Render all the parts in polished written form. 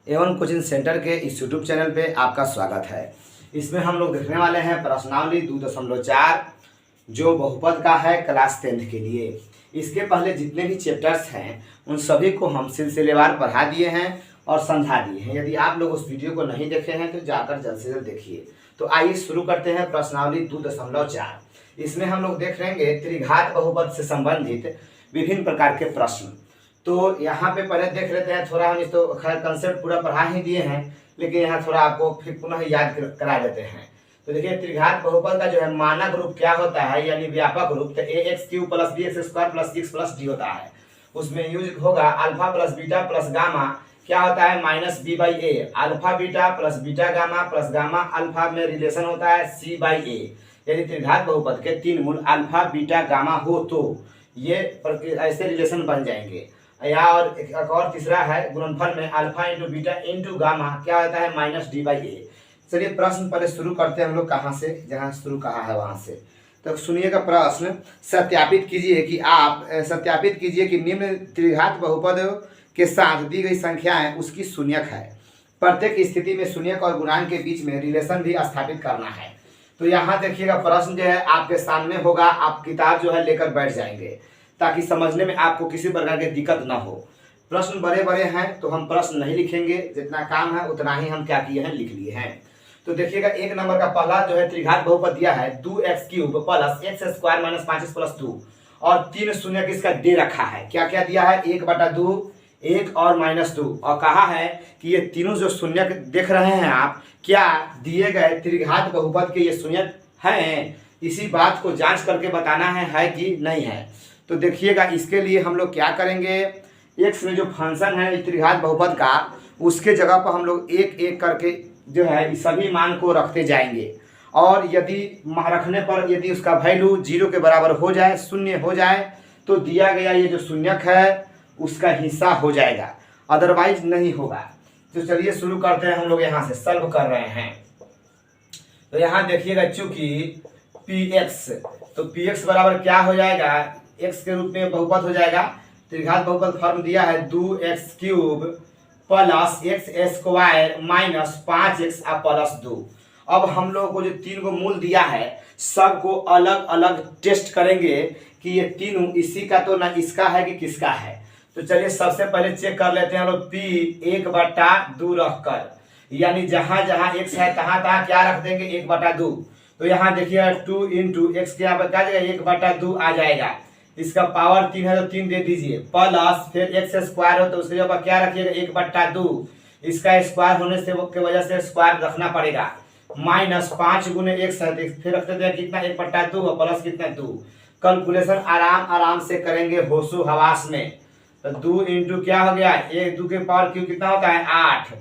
Avon coaching centre के इस YouTube channel पे आपका स्वागत है। इसमें हम लोग देखने वाले हैं प्रश्नावली 2.4 जो बहुपद का है क्लास 10th के लिए। इसके पहले जितने भी चैप्टर्स हैं उन सभी को हम सिलसिलेवार पढ़ा दिए हैं और समझा दिए हैं। यदि आप लोग उस वीडियो को नहीं देखे हैं तो जाकर जल्द से जल्द देखिए। तो आइए शुरू करते हैं प्रश्नावली 2.4। इसमें हम लोग देख लेंगे त्रिघात बहुपद से संबंधित विभिन्न प्रकार के प्रश्न। तो यहाँ पे पहले देख लेते हैं, थोड़ा हम इस तो खैर कंसेप्ट पूरा पढ़ा ही दिए हैं, लेकिन यहाँ थोड़ा आपको फिर पुनः याद करा देते हैं। तो देखिए त्रिघात बहुपद का जो है मानक रूप क्या होता है, यानी व्यापक रूप, तो ax³ + bx² + x + d होता है। उसमें यूज होगा alpha plus beta plus gamma, क्या होता है -b/a। Alpha beta plus beta gamma plus gamma alpha में रिलेशन होता है c/a। यदि त्रिघात बहुपद के तीन मूल अल्फा बीटा गामा हो तो ये ऐसे रिलेशन बन जाएंगे। या और एक और तीसरा है गुणनफल में अल्फा × बीटा × गामा, क्या होता है -d/a। चलिए प्रश्न पहले शुरू करते हैं हम लोग कहाँ से, जहाँ शुरू कहा है वहाँ से। तो सुनिएगा प्रश्न, सत्यापित कीजिए कि निम्न त्रिघात बहुपद के साथ दी गई संख्याएं उसकी शून्यक है। प्रत्येक स्थिति में शून्यक और गुणांक के बीच में रिलेशन भी स्थापित करना है। तो यहाँ देखिएगा प्रश्न जो है आपके सामने होगा, आप किताब जो है लेकर बैठ जाएंगे ताकि समझने में आपको किसी प्रकार की दिक्कत ना हो। प्रश्न बड़े बड़े हैं तो हम प्रश्न नहीं लिखेंगे, जितना काम है उतना ही हम क्या किए हैं, लिख लिए हैं। तो देखिएगा एक नंबर का पहला जो है त्रिघात बहुपद दिया है 2x³ + x² - 5x + 2 और 3 शून्यक इसका दे रखा है। क्या क्या दिया है, 1/2, 1 और -2, और कहा है कि ये तीनों जो शून्यक देख रहे हैं आप, क्या दिए गए त्रिघात बहुपद के ये शून्यक हैं, इसी बात को जांच करके बताना है कि नहीं है। तो देखिएगा इसके लिए हम लोग क्या करेंगे, x में जो फंक्शन है त्रिघात बहुपद का, उसके जगह पर हम लोग एक एक करके जो है सभी मान को रखते जाएंगे। और यदि रखने पर यदि उसका वैल्यू 0 के बराबर हो जाए, शून्य हो जाए, तो दिया गया ये जो शून्यक है उसका हिस्सा हो जाएगा, अदरवाइज नहीं होगा। तो चलिए शुरू करते हैं, हम लोग यहाँ से सॉल्व कर रहे हैं। तो यहाँ देखिएगा चूंकि px, तो px बराबर क्या हो जाएगा, x के रूप में बहुपद हो जाएगा। त्रिघात बहुपद फॉर्म दिया है 2x³ + x² - 5x + 2। अब हम लोगों को जो तीन को मूल दिया है सबको अलग अलग टेस्ट करेंगे कि ये तीनों इसी का तो ना इसका है कि किसका है। तो चलिए सबसे पहले चेक कर लेते हैं हम लोग, p 1/2 रखकर, यानी जहां जहां x है तहां तहां क्या रख देंगे 1/2। तो यहाँ देखिए 2 × x के यहाँ पर क्या जाएगा 1/2 आ जाएगा। इसका पावर 3 है तो 3 दे दीजिए, प्लस फिर x² हो तो उसके ऊपर क्या रखिएगा 1/2, इसका स्क्वायर होने से की वजह से स्क्वायर रखना पड़ेगा, -5 × x है तो फिर रखते हैं कितना 1/2 और प्लस कितना 2। कैलकुलेशन आराम से करेंगे होशो हवास में। तो 2 × क्या हो गया 1, 2 के पावर क्यों कितना होता है 8,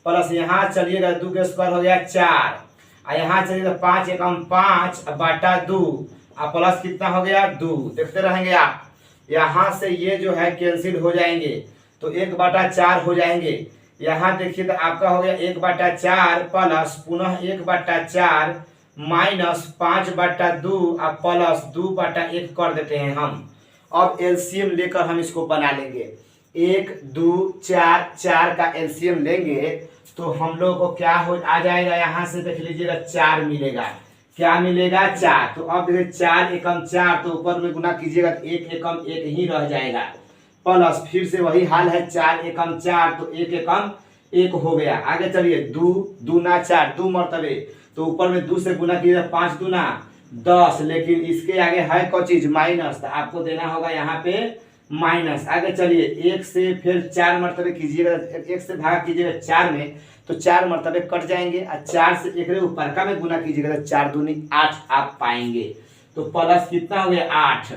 प्लस यहाँ चलिएगा 2 के स्क्वायर हो गया 4, और यहाँ चलिएगा 5 × 5/2 और प्लस कितना हो गया 2। देखते रहेंगे आप, यहाँ से ये जो है कैंसिल हो जाएंगे तो 1/4 हो जाएंगे। यहाँ देखिए तो आपका हो गया 1/4 प्लस पुनः 1/4 -5/2 और प्लस 2/1 कर देते हैं हम। अब एलसीएम लेकर हम इसको बना लेंगे, 1 2 4 4 का एलसीएम लेंगे तो हम लोग को क्या हो आ जाएगा, यहाँ से देख लीजिएगा 4 मिलेगा। क्या मिलेगा 4। तो अब देखिए 4 एकम 4, तो ऊपर में गुना कीजिएगा तो 1 एकम 1 ही रह जाएगा, प्लस फिर से वही हाल है 4 एकम 4 तो 1 एकम 1 हो गया। आगे चलिए 2 दूना 4, 2 मरतबे, तो ऊपर में 2 से गुना कीजिएगा 5 दूना 10, लेकिन इसके आगे है कोई चीज माइनस, तो आपको देना होगा यहाँ पे माइनस। आगे चलिए 1 से फिर 4 मरतबे कीजिएगा, 1 से भाग कीजिएगा 4 में तो 4 मरतबे कट जाएंगे, और 4 से एक ऊपर का में गुना कीजिएगा तो 4 दूनी 8 आप पाएंगे। तो प्लस कितना हो गया 8।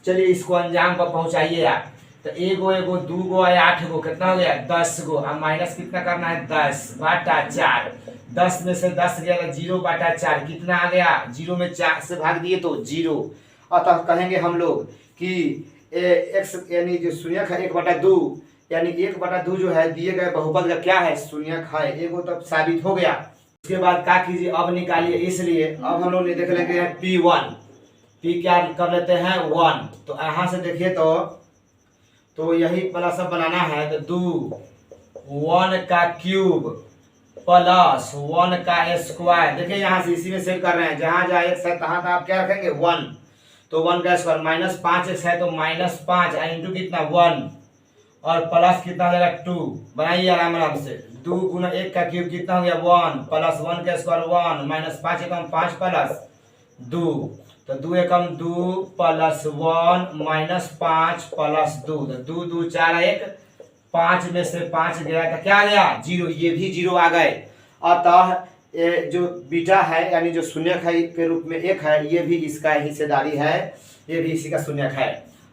चलिए इसको अंजाम पर पहुंचाइए आप। तो 1 गो 1 गो 2 गो 8 गो कितना हो गया 10 गो, और माइनस कितना करना है 10/4। 10 में से 10 गया 0/4, कितना आ गया 0 में 4 से भाग दिए तो 0। अतः कहेंगे हम लोग कि x यानी जो शून्यक है 1/2, यानी 1/2 जो है दिए गए बहुपद का क्या है शून्यक है। एगो तो साबित हो गया। उसके बाद क्या कीजिए, अब निकालिए। इसलिए अब हम लोग देख लेंगे P1, P क्या कर लेते हैं 1। तो यहाँ से देखिए तो यही वाला सब बनाना है। तो 2 1 का क्यूब प्लस 1 का स्क्वायर। देखिए यहाँ से इसी में सेव कर रहे हैं, जहां जहां x है तहां तहां आप क्या रखेंगे 1, तो 1 का स्क्वायर माइनस 5x है तो माइनस 5 इंटू कितना 1 और प्लस कितना हो जाएगा 2। बनाइए आराम आराम से। 2 गुना 1 का क्यूब कितना हो गया 1 प्लस 1 का स्क्वायर 1 माइनस 5 एकम 5 प्लस 2, तो 2 एकम 2 प्लस 1 माइनस 5 प्लस 2, तो 2 2 4 1 5 में से 5 गया तो क्या आ गया 0, ये भी 0 आ गए। अतः ये जो बीटा है यानी जो शून्यक है के रूप में 1 है, ये भी इसका हिस्सेदारी है, ये भी इसी का शून्यक है।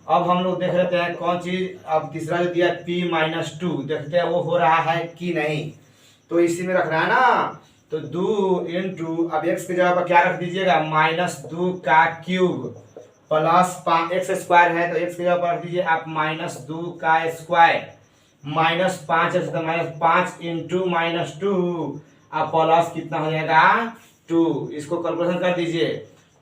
अब हम लोग देख लेते हैं कौन चीज। अब तीसरा जो दिया p-2 देखते हैं वो हो रहा है कि नहीं, तो इसी में रखना है ना। तो 2 इंटू अब x की जगह पर क्या रख दीजिएगा -2 का क्यूब प्लस 5x स्क्वायर है तो x की जगह पर रख दीजिए आप -2 का स्क्वायर माइनस 5 है तो -5 इंटू -2 अब प्लस कितना हो जाएगा 2। इसको कैलकुलेशन कर दीजिए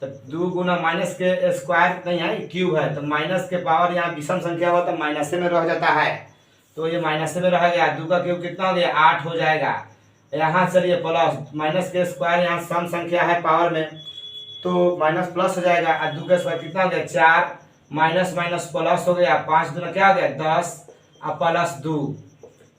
तो 2 गुना माइनस के स्क्वायर नहीं है क्यूब है, तो माइनस के पावर यहाँ विषम संख्या हो तो माइनस में रह जाता है, तो ये माइनस में रह गया। 2 का क्यूब कितना हो गया 8 हो जाएगा। यहाँ चलिए प्लस माइनस के स्क्वायर यहाँ सम संख्या है पावर में तो माइनस प्लस हो जाएगा और 2 का स्क्वायर कितना हो गया 4 माइनस माइनस प्लस हो गया 5 दूना क्या हो गया 10 और प्लस 2,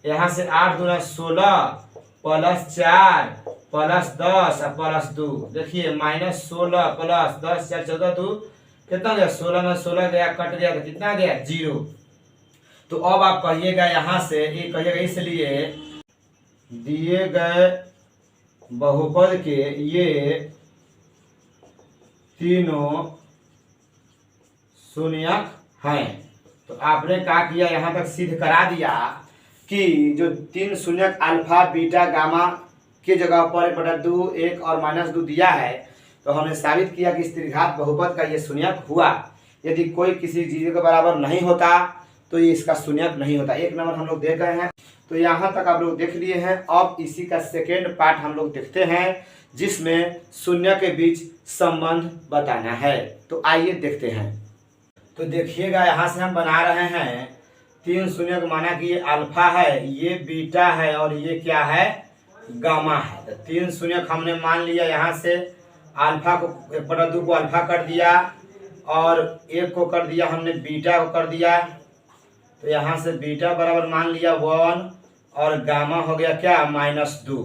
यहाँ से 8 दूना 16 प्लस 4 प्लस 10 और प्लस 2। देखिए -16 प्लस 10 4 14 2 कितना गया 16 में 16 गया कट गया तो कितना गया 0। तो अब आप कहिएगा यहाँ से ये कहिएगा इसलिए दिए गए बहुपद के ये तीनों शून्यक हैं। तो आपने क्या किया यहाँ तक सिद्ध करा दिया कि जो 3 शून्यक अल्फा बीटा गामा के जगह पर 1/2 1 और -2 दिया है, तो हमने साबित किया कि इस त्रिघात बहुपद का ये शून्यक हुआ। यदि कोई किसी चीज के बराबर नहीं होता तो ये इसका शून्यक नहीं होता। 1 नंबर हम लोग देख गए हैं, तो यहाँ तक आप लोग देख लिए हैं। अब इसी का सेकेंड पार्ट हम लोग देखते हैं जिसमें शून्य के बीच संबंध बताना है। तो आइए देखते हैं। तो देखिएगा यहाँ से हम बना रहे हैं 3 शून्य को, माना कि ये अल्फा है, ये बीटा है और ये क्या है गामा है। तो 3 शून्य हमने मान लिया। यहाँ से अल्फा को 1/2 को अल्फा कर दिया और 1 को कर दिया हमने बीटा को कर दिया। तो यहाँ से बीटा बराबर मान लिया 1 और गामा हो गया क्या -2।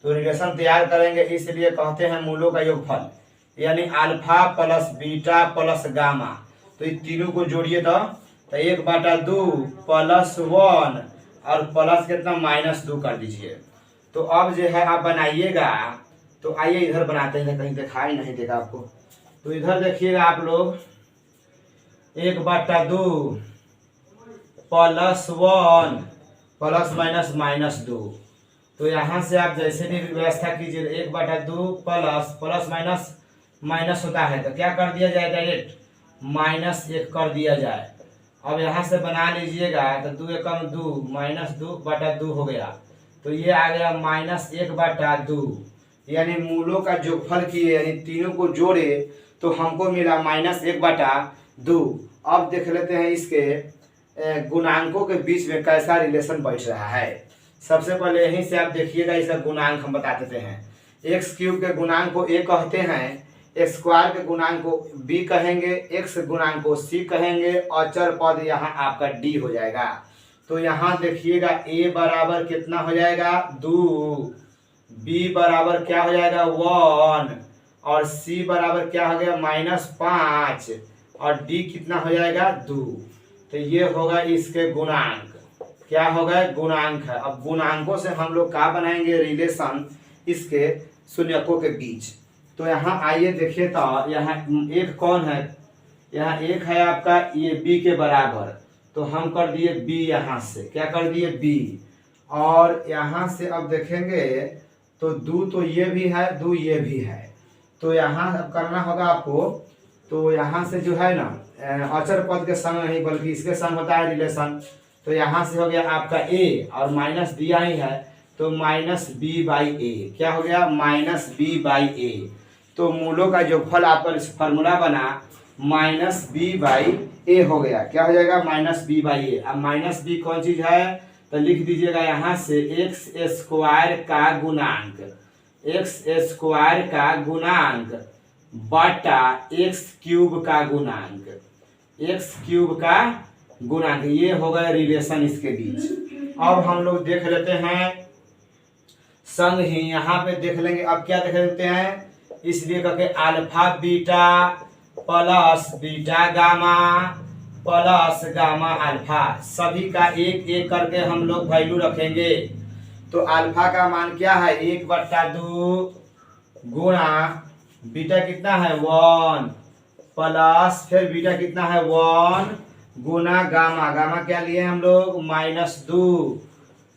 तो रिलेशन तैयार करेंगे, इसलिए कहते हैं मूलों का योगफल, यानी alpha plus beta plus gamma. तो ये तीनों को जोड़िए तो 1/2 प्लस 1 और प्लस कितना -2 कर दीजिए। तो अब जो है आप बनाइएगा। तो आइए इधर बनाते हैं, कहीं दिखाई नहीं देगा आपको। तो इधर देखिएगा आप लोग 1/2 प्लस 1 प्लस -2। तो यहाँ से आप जैसे भी व्यवस्था कीजिए 1/2 प्लस प्लस माइनस माइनस होता है तो क्या कर दिया जाए डायरेक्ट -1 कर दिया जाए। अब यहाँ से बना लीजिएगा तो 2 एकम 2 -2/2 हो गया। तो ये आ गया -1/2, यानी मूलों का जोगफल किए यानी तीनों को जोड़े तो हमको मिला -1/2। अब देख लेते हैं इसके गुणांकों के बीच में कैसा रिलेशन बैठ रहा है। सबसे पहले यहीं से आप देखिएगा, इसका गुणांक हम बता देते हैं। x³ के गुणांक को a कहते हैं, x² के गुणांक को b कहेंगे, x गुणांक को c कहेंगे और चर पद यहाँ आपका d हो जाएगा। तो यहाँ देखिएगा a बराबर कितना हो जाएगा 2, b बराबर क्या हो जाएगा 1 और c बराबर क्या हो गया -5 और d कितना हो जाएगा 2। तो ये होगा इसके गुणांक, क्या होगा गुणांक है। अब गुणांकों से हम लोग क्या बनाएंगे रिलेशन इसके शून्यकों के बीच। तो यहाँ आइए देखिए, तो यहाँ एक कौन है, यहाँ एक है आपका ये b के बराबर, तो हम कर दिए b, यहाँ से क्या कर दिए b। और यहाँ से अब देखेंगे तो 2 तो ये भी है 2 ये भी है, तो यहाँ अब करना होगा आपको। तो यहाँ से जो है ना अचर पद के संग नहीं बल्कि इसके संग होता है रिलेशन। तो यहाँ से हो गया आपका a और माइनस दिया ही है तो -b/a, क्या हो गया -b/a। तो मूलों का जो फल आपका फार्मूला बना -b/a हो गया, क्या हो जाएगा -b/a। अब -b कौन चीज है तो लिख दीजिएगा यहाँ से एक्स स्क्वायर का गुणांक, एक्स स्क्वायर का गुणांक बटा एक्स क्यूब का गुणांक, एक्स क्यूब का गुणांक। ये हो गया रिलेशन इसके बीच। अब हम लोग देख लेते हैं संग ही यहाँ पे देख लेंगे। अब क्या देख लेते हैं, इसलिए करके alpha beta plus beta gamma plus gamma alpha, सभी का एक एक करके हम लोग वैल्यू रखेंगे। तो अल्फा का मान क्या है 1/2 गुणा बीटा कितना है 1 प्लस फिर बीटा कितना है 1 गुना गामा, गामा क्या लिए हम लोग -2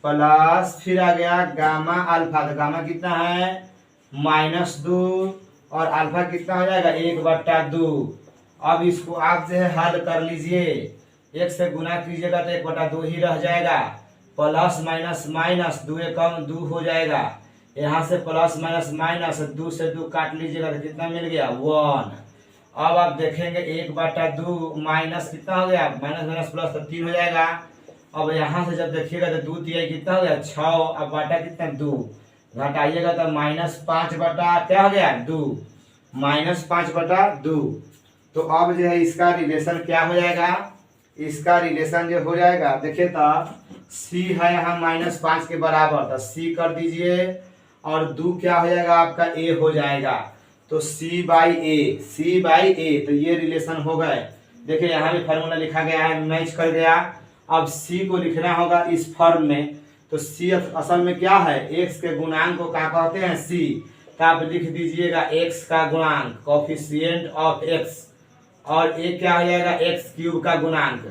प्लस फिर आ गया गामा अल्फा, तो गामा कितना है -2 और अल्फा कितना हो जाएगा 1/2। अब इसको आप जो है हल कर लीजिए, 1 से गुना कीजिएगा तो 1/2 ही रह जाएगा, प्लस माइनस माइनस 2 कम 2 हो जाएगा, यहाँ से प्लस माइनस माइनस 2 से 2 काट लीजिएगा तो कितना मिल गया 1। अब आप देखेंगे 1/2 माइनस कितना हो गया माइनस माइनस प्लस तो 3 हो जाएगा। अब यहाँ से जब देखिएगा तो 2 तिहाई कितना हो गया 6, अब बाटा कितना 2, घटाइएगा तो -5 बटा क्या हो गया 2, -5/2। तो अब जो है इसका रिलेशन क्या हो जाएगा, इसका रिलेशन जो हो जाएगा देखिए तो c है यहाँ -5 के बराबर, तो c कर दीजिए और 2 क्या हो जाएगा आपका a हो जाएगा, तो c/a, c/a। तो ये रिलेशन हो गए। देखिए यहाँ भी फार्मूला लिखा गया है, मैच कर गया। अब c को लिखना होगा इस फॉर्म में, तो c असल में क्या है x के गुणांक को क्या कहते हैं c, तो आप लिख दीजिएगा x का गुणांक कोफिशिएंट ऑफ x, और एक क्या हो जाएगा एक्स क्यूब का गुणांक,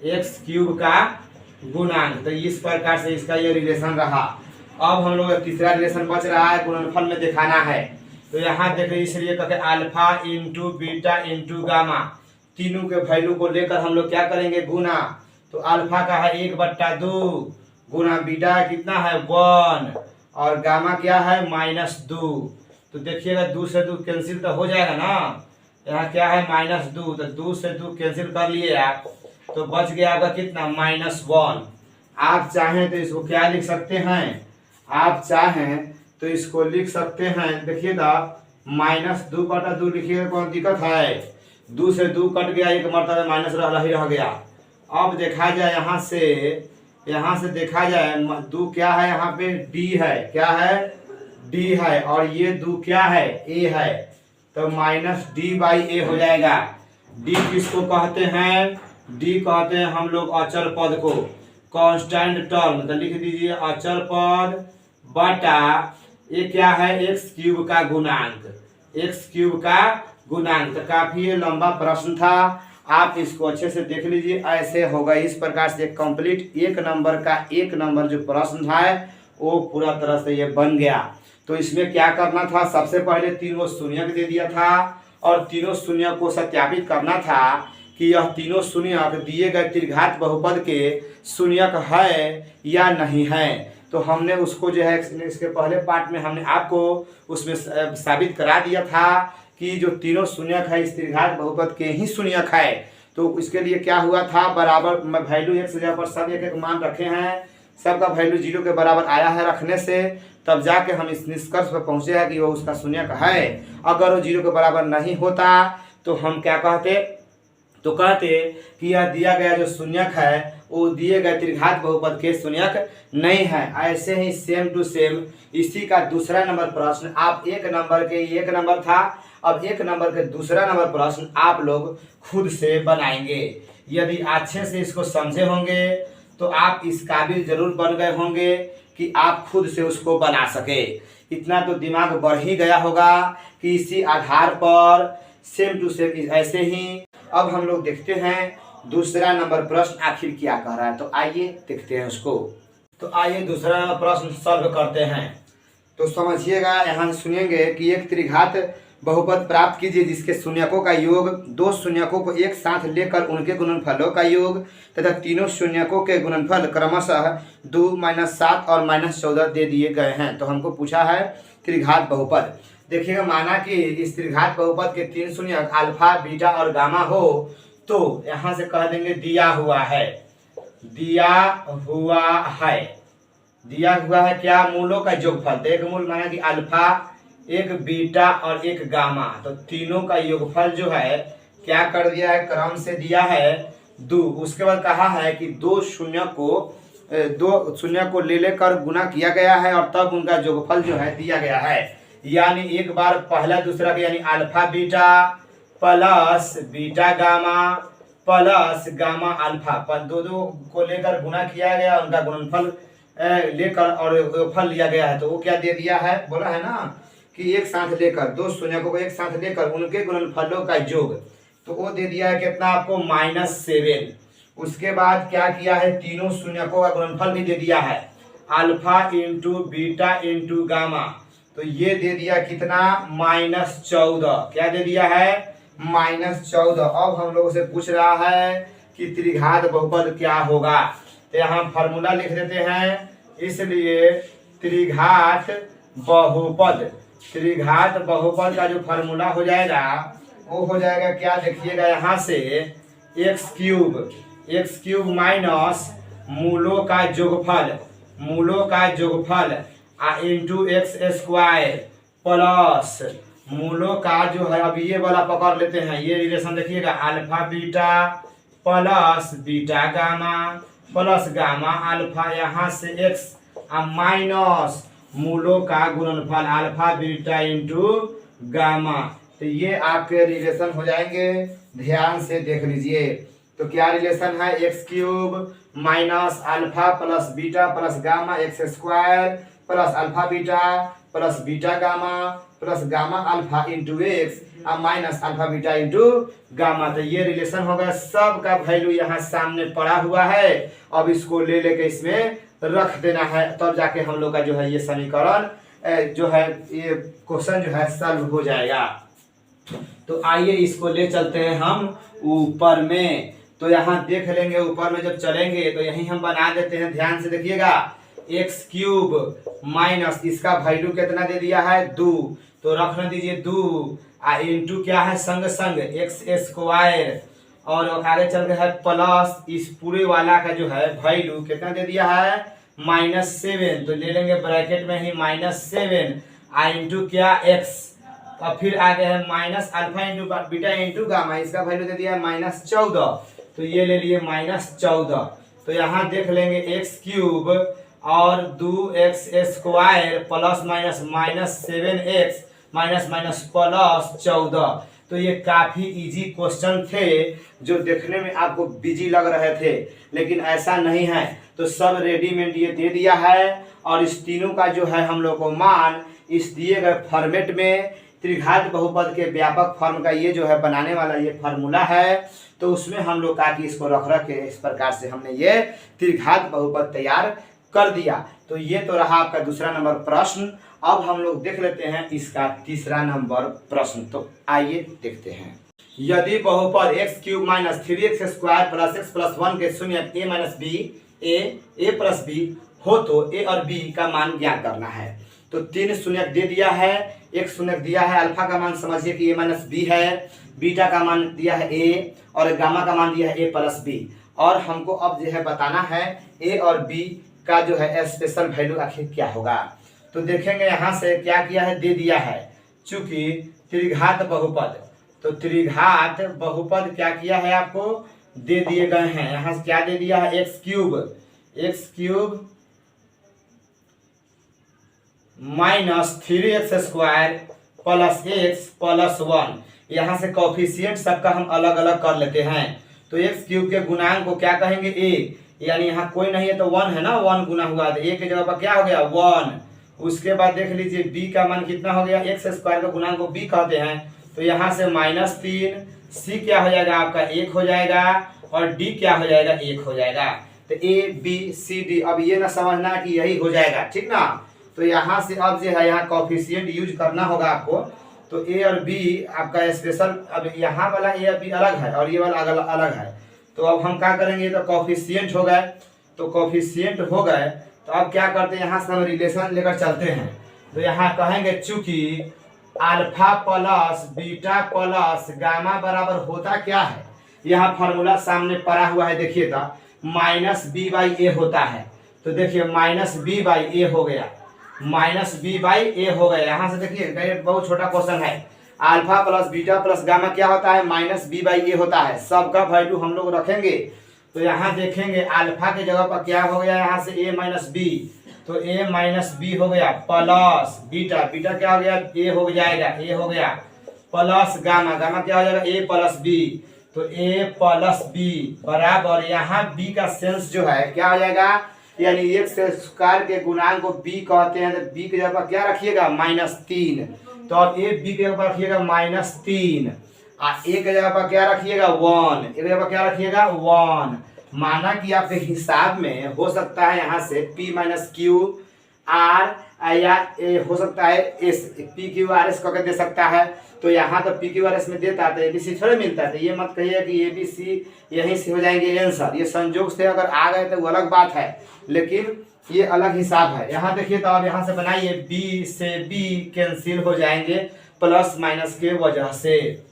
एक्स क्यूब का गुणांक। तो इस प्रकार से इसका ये रिलेशन रहा। अब हम लोग तीसरा रिलेशन बच रहा है, गुणनफल में दिखाना है। तो यहाँ देखिए इसलिए कहते हैं alpha into beta into gamma, तीनों के वैल्यू को लेकर हम लोग क्या करेंगे गुना। तो अल्फा का है 1/2 गुना बीटा कितना है 1 और गामा क्या है -2। तो देखिएगा 2 से 2 कैंसिल तो हो जाएगा ना, यहाँ क्या है -2, तो 2 से 2 कैंसिल कर लिए आप, तो बच गया आपका कितना -1। आप चाहें तो इसको क्या लिख सकते हैं, आप चाहें तो इसको लिख सकते हैं, देखिए तो -2/2 लिखिएगा, कौन दिक्कत है, 2 से 2 कट गया, एक मरतबा माइनस रह गया। अब देखा जाए यहाँ से देखा जाए 2 क्या है यहाँ पे d है, क्या है d है, और ये 2 क्या है a है, तो -d/a हो जाएगा। d किसको कहते हैं, d कहते हैं हम लोग अचर पद को, कांस्टेंट टर्म। तो लिख दीजिए अचर पद बटा ये क्या है एक्स क्यूब का गुणांक, एक्स क्यूब का गुणांक। तो काफी लंबा प्रश्न था, आप इसको अच्छे से देख लीजिए। ऐसे होगा इस प्रकार से कंप्लीट एक नंबर जो प्रश्न है वो पूरा तरह से ये बन गया। तो इसमें क्या करना था, सबसे पहले 3 शून्यक दे दिया था और तीनों शून्यक को सत्यापित करना था कि यह तीनों शून्यक दिए गए त्रिघात बहुपद के शून्यक है या नहीं है। तो हमने उसको जो है इसके पहले पार्ट में हमने आपको उसमें साबित करा दिया था कि जो तीनों शून्यक है इस त्रिघात बहुपद के ही शून्यक है। तो इसके लिए क्या हुआ था, बराबर वैल्यू एक से पर सब एक मान रखे हैं, सबका वैल्यू 0 के बराबर आया है रखने से, तब जाके हम इस निष्कर्ष पर पहुंचे हैं कि वो उसका शून्यक है। अगर वो 0 के बराबर नहीं होता तो हम क्या कहते, तो कहते कि यह दिया गया जो शून्यक है वो दिए गए त्रिघात बहुपद के शून्यक नहीं है। ऐसे ही सेम टू सेम इसी का दूसरा नंबर प्रश्न, आप एक नंबर था, अब एक नंबर के दूसरा नंबर प्रश्न आप लोग खुद से बनाएंगे। यदि अच्छे से इसको समझे होंगे तो आप इस काबिल जरूर बन गए होंगे कि आप खुद से उसको बना सके। इतना तो दिमाग बढ़ ही गया होगा कि इसी आधार पर सेम टू सेम ऐसे ही अब हम लोग देखते हैं दूसरा नंबर प्रश्न आखिर क्या कह रहा है। तो आइए देखते हैं उसको। तो आइए दूसरा प्रश्न सॉल्व करते हैं। तो समझिएगा, यहाँ सुनिएंगे कि एक त्रिघात बहुपद प्राप्त कीजिए जिसके शून्यकों का योग, 2 शून्यकों को एक साथ लेकर उनके गुणनफलों का योग तथा तीनों शून्यकों के गुणनफल क्रमशः 2, -7 और -14 दे दिए गए हैं। तो हमको पूछा है त्रिघात बहुपद। देखिएगा, माना कि इस त्रिघात बहुपद के 3 शून्यक अल्फा बीटा और गामा हो, तो यहाँ से कह देंगे दिया हुआ है, दिया हुआ है, दिया हुआ है क्या, मूलों का योगफल। तो एक मूल माना कि अल्फा, एक बीटा और एक गामा, तो तीनों का योगफल जो है क्या कर दिया है, क्रम से दिया है 2। उसके बाद कहा है कि दो शून्य को ले लेकर गुना किया गया है और तब उनका योगफल जो है दिया गया है। यानी एक बार पहला दूसरा का यानी alpha beta plus beta gamma plus gamma alpha पर दो को लेकर गुना किया गया, उनका गुणनफल लेकर और फल लिया गया है। तो वो क्या दे दिया है, बोला है ना कि एक साथ लेकर दो शून्य को एक साथ लेकर उनके गुणनफलों का योग, तो वो दे दिया है कितना आपको, -7। उसके बाद क्या किया है, तीनों शून्यकों का गुणनफल भी दे दिया है, alpha into beta into gamma, तो ये दे दिया कितना, -14। क्या दे दिया है, -14। अब हम लोगों से पूछ रहा है कि त्रिघात बहुपद क्या होगा, तो यहाँ फॉर्मूला लिख देते हैं। इसलिए त्रिघात बहुपद का जो फार्मूला हो जाएगा वो हो जाएगा क्या, देखिएगा यहाँ से एक्स क्यूब माइनस मूलों का योगफल इंटू एक्स स्क्वायर प्लस मूलों का जो है, अब ये वाला पकड़ लेते हैं, ये रिलेशन देखिएगा, alpha beta plus beta gamma plus gamma alpha, यहाँ से एक्स माइनस मूलों का गुणनफल अल्फा बीटा इंटू गामा। तो ये आपके रिलेशन हो जाएंगे, ध्यान से देख लीजिए। तो क्या रिलेशन है, x cube minus alpha plus beta plus gamma x square plus alpha beta gamma plus gamma alpha into x minus alpha beta into gamma. तो ये रिलेशन होगा, सब का वैल्यू यहाँ सामने पड़ा हुआ है। अब इसको ले लेके इसमें रख देना है, तब जाके हम लोग का जो है ये समीकरण जो है ये क्वेश्चन जो है सॉल्व हो जाएगा। तो आइए इसको ले चलते हैं हम ऊपर में, तो यहाँ देख लेंगे ऊपर में जब चलेंगे तो यही हम बना देते हैं, ध्यान से देखिएगा, एक्स क्यूब माइनस इसका वैल्यू कितना दे दिया है 2, तो रखने दीजिए 2 इंटू क्या है संग संग एक्स स्क्वायर और आगे चल के है प्लस इस पूरे वाला का जो है वैल्यू कितना दे दिया है -7, तो ले लेंगे ब्रैकेट में ही -7 इंटू क्या एक्स, और फिर आगे है minus alpha into beta into gamma, इसका वैल्यू दे दिया है -14, तो ये ले लिए -14। तो यहाँ देख लेंगे एक्स क्यूब और 2x square plus minus 7x minus plus 14। तो ये काफ़ी इजी क्वेश्चन थे जो देखने में आपको बिजी लग रहे थे, लेकिन ऐसा नहीं है। तो सब रेडीमेड ये दे दिया है और इस तीनों का जो है हम लोग को मान इस दिए गए फॉर्मेट में त्रिघात बहुपद के व्यापक फॉर्म का ये जो है बनाने वाला ये फार्मूला है, तो उसमें हम लोग का कि इसको रख के इस प्रकार से हमने ये त्रिघात बहुपद तैयार कर दिया। तो ये तो रहा आपका दूसरा नंबर प्रश्न। अब हम लोग देख लेते हैं इसका तीसरा नंबर प्रश्न, तो आइए देखते हैं। यदि बहुपद x cube minus 3x square plus x plus 1 के शून्य ए माइनस बी ए प्लस बी हो तो ए और बी का मान ज्ञात करना है। तो 3 शून्य दे दिया है, एक शून्य दिया है, अल्फा का मान समझिए कि ए माइनस बी है, बीटा का मान दिया है ए और गामा का मान दिया है ए प्लस बी, और हमको अब जो है बताना है ए और बी का जो है स्पेशल वैल्यू आखिर क्या होगा। तो देखेंगे यहाँ से क्या किया है, दे दिया है चूंकि त्रिघात बहुपद, तो त्रिघात बहुपद क्या किया है आपको दे दिए गए हैं। यहाँ से क्या दे दिया है, x cube minus 3x square plus x plus 1। यहाँ से कॉफिशिएंट सबका हम अलग अलग कर लेते हैं। तो एक्स क्यूब के गुणांक को क्या कहेंगे ए, यानी यहाँ कोई नहीं है तो 1 है ना, 1 गुना हुआ तो ए के जगह पर क्या हो गया 1। उसके बाद देख लीजिए बी का मान कितना हो गया, एक्स स्क्वायर का गुणांक को बी कहते हैं, तो यहाँ से -3, सी क्या हो जाएगा आपका 1 हो जाएगा और डी क्या हो जाएगा 1 हो जाएगा। तो ए बी सी डी, अब ये ना समझना कि यही हो जाएगा, ठीक ना। तो यहाँ से अब जो है यहाँ कॉफिशिएंट यूज करना होगा आपको। तो ए और बी आपका स्पेशल, अब यहाँ वाला ए और बी अलग है और ये वाला अलग है। तो अब हम क्या करेंगे, तो कॉफिशिएंट हो गए, तो कॉफिशिएंट हो गए तो अब क्या करते हैं, यहाँ से हम रिलेशन लेकर चलते हैं। तो यहाँ कहेंगे चूंकि alpha plus beta plus gamma बराबर होता क्या है, यहाँ फार्मूला सामने पड़ा हुआ है देखिएगा। माइनस बी बाई ए होता है। तो देखिए माइनस बी बाई ए हो गया, माइनस बी बाई ए हो गया। यहाँ से देखिए बहुत छोटा क्वेश्चन है, alpha plus beta plus gamma क्या होता है, माइनस बी बाई ए होता है। सबका वैल्यू हम लोग रखेंगे। तो यहाँ देखेंगे अल्फा के जगह पर क्या हो गया, यहाँ से ए माइनस बी, तो ए माइनस बी हो गया प्लस बीटा, बीटा क्या हो गया, ए हो जाएगा, ए हो गया प्लस गामा, गामा क्या हो जाएगा, ए प्लस बी, तो ए प्लस बी बराबर यहाँ बी का सेंस जो है क्या हो जाएगा, यानी एक से स्क्वायर के गुणांक को बी कहते हैं। तो बी की जगह पर क्या रखिएगा, -3, तो अब ए बी की जगह पर रखिएगा -3, ए की जगह पर क्या रखिएगा 1, ए की जगह पर क्या रखिएगा 1। माना कि आपके हिसाब में हो सकता है यहाँ से P माइनस क्यू आर या हो सकता है S, P Q R S करके दे सकता है। तो यहाँ तो पी क्यू आर एस में देता है तो ए बी सी थोड़े मिलता है। तो ये मत कहिए कि ए बी सी यहीं से हो जाएंगे आंसर, ये संयोग से अगर आ गए तो वो अलग बात है, लेकिन ये अलग हिसाब है। यहाँ देखिए तो आप यहाँ से बनाइए, बी से बी कैंसिल हो जाएंगे प्लस माइनस के वजह से,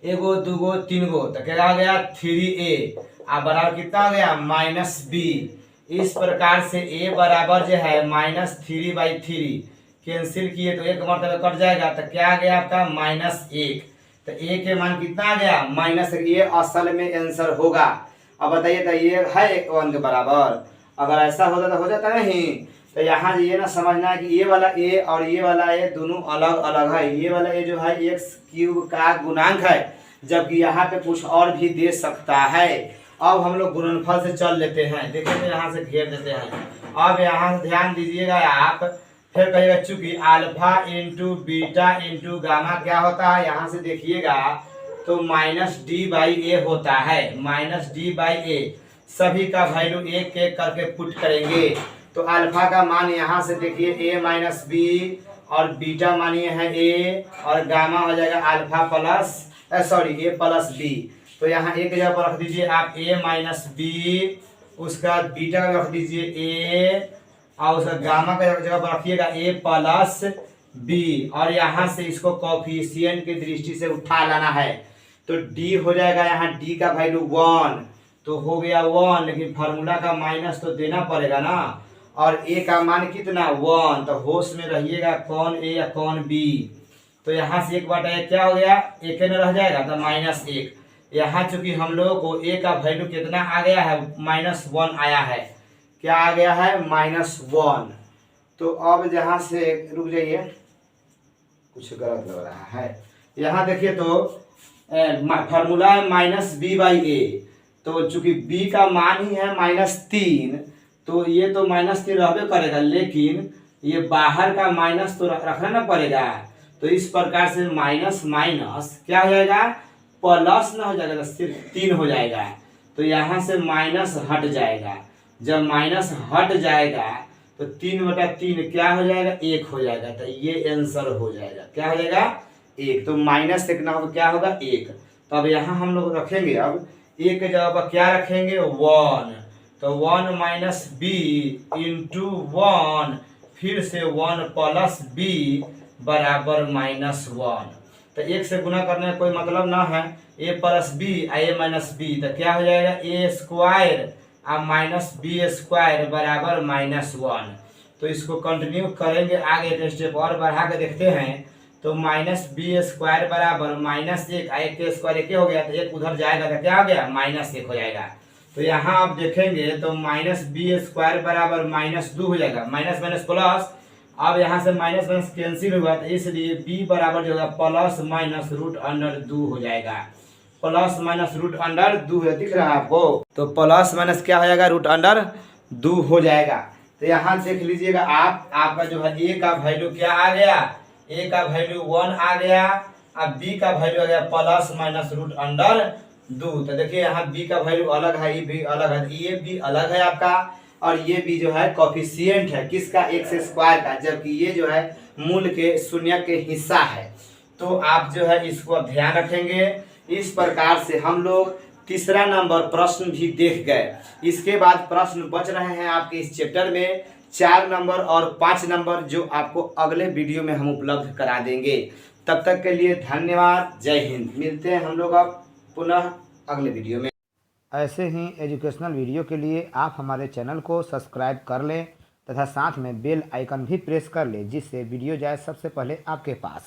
एगो दूगो तीन गो, तो क्या आ गया 3a, आप बराबर कितना आ गया -b। इस प्रकार से a बराबर जो है -3/3 कैंसिल किए तो एक मरतबा कट जाएगा, तो क्या आ गया आपका -1। तो a के मान कितना आ गया -1, ये असल में आंसर होगा। अब बताइए तो ये है 1 के बराबर, अगर ऐसा होता तो हो जाता नहीं। तो यहाँ ये ना समझना है कि ये वाला ए और ये वाला ए दोनों अलग अलग है। ये वाला ए जो है x³ का गुणांक है, जबकि यहाँ पे कुछ और भी दे सकता है। अब हम लोग गुणनफल से चल लेते हैं, देखिए तो यहाँ से घेर देते हैं। अब यहाँ से ध्यान दीजिएगा आप, फिर कहिएगा चूंकि alpha into beta into gamma क्या होता है, यहाँ से देखिएगा तो -d/a होता है, -d/a। सभी का वैल्यू एक एक करके पुट करेंगे। तो अल्फा का मान यहाँ से देखिए a माइनस बी, और बीटा मानिए है a, और गामा हो जाएगा अल्फा प्लस ए प्लस बी। तो यहाँ एक जगह पर रख दीजिए आप a माइनस बी, उसका बीटा का रख दीजिए a, और उसका गामा का जगह पर रखिएगा a प्लस बी, और यहाँ से इसको कोफिशिएंट की दृष्टि से उठा लाना है। तो d हो जाएगा यहाँ d का वैल्यू 1, तो हो गया 1, लेकिन फार्मूला का माइनस तो देना पड़ेगा ना, और a का मान कितना 1, तो होश में रहिएगा कौन a या कौन b। तो यहाँ से 1/1 क्या हो गया, एक में रह जाएगा तो -1। यहाँ चूंकि हम लोगों को a का वैल्यू कितना आ गया है, -1 आया है, क्या आ गया है -1। तो अब यहाँ से रुक जाइए, कुछ गलत लग रहा है। यहाँ देखिए तो फार्मूला है -b/a, तो चूंकि b का मान ही है -3, तो ये तो -3 रहबे करेगा, लेकिन ये बाहर का माइनस तो रखना ना पड़ेगा। तो इस प्रकार से माइनस माइनस क्या हो जाएगा, प्लस ना हो जाएगा, तो सिर्फ 3 हो जाएगा। तो यहाँ से माइनस हट जाएगा, जब माइनस हट जाएगा तो 3/3 क्या हो जाएगा, 1 हो जाएगा। तो ये आंसर हो जाएगा, क्या हो जाएगा 1। तो -1 ना हो क्या होगा 1। तो अब यहाँ हम लोग रखेंगे, अब a के जगह पर क्या रखेंगे 1, तो 1 माइनस बी इंटू 1, फिर से 1 प्लस बी बराबर -1। तो 1 से गुना करने का कोई मतलब ना है, a plus B a minus B, तो क्या हो जाएगा a² अब -b² बराबर -1। तो इसको कंटिन्यू करेंगे आगे, एक स्टेप और बढ़ा के देखते हैं। तो -b² बराबर -1, एक के स्क्वायर 1 हो गया, तो 1 उधर जाएगा तो क्या हो गया -1 हो जाएगा। तो यहाँ आप देखेंगे तो -b² बराबर -2 हो जाएगा, माइनस माइनस प्लस। अब यहाँ से माइनस माइनस कैंसिल हुआ, तो इसलिए b बराबर जो है +-√2 हो जाएगा, +-√2 है, दिख रहा है आपको। तो प्लस माइनस क्या हो जाएगा √2 हो जाएगा। तो यहाँ देख लीजिएगा आप, आपका जो है a का वैल्यू क्या आ गया, a का वैल्यू 1 आ गया, अब b का वैल्यू आ गया +-√2। तो देखिए यहाँ b का वैल्यू अलग है, ये भी अलग है, ये भी अलग है आपका, और ये भी जो है कोफिशिएंट है किसका, x² का, जबकि ये जो है मूल के शून्य के हिस्सा है। तो आप जो है इसको ध्यान रखेंगे। इस प्रकार से हम लोग तीसरा नंबर प्रश्न भी देख गए। इसके बाद प्रश्न बच रहे हैं आपके इस चैप्टर में 4 नंबर और 5 नंबर, जो आपको अगले वीडियो में हम उपलब्ध करा देंगे। तब तक के लिए धन्यवाद, जय हिंद। मिलते हैं हम लोग अब पुनः अगले वीडियो में। ऐसे ही एजुकेशनल वीडियो के लिए आप हमारे चैनल को सब्सक्राइब कर लें तथा साथ में बेल आइकन भी प्रेस कर लें, जिससे वीडियो जाए सबसे पहले आपके पास।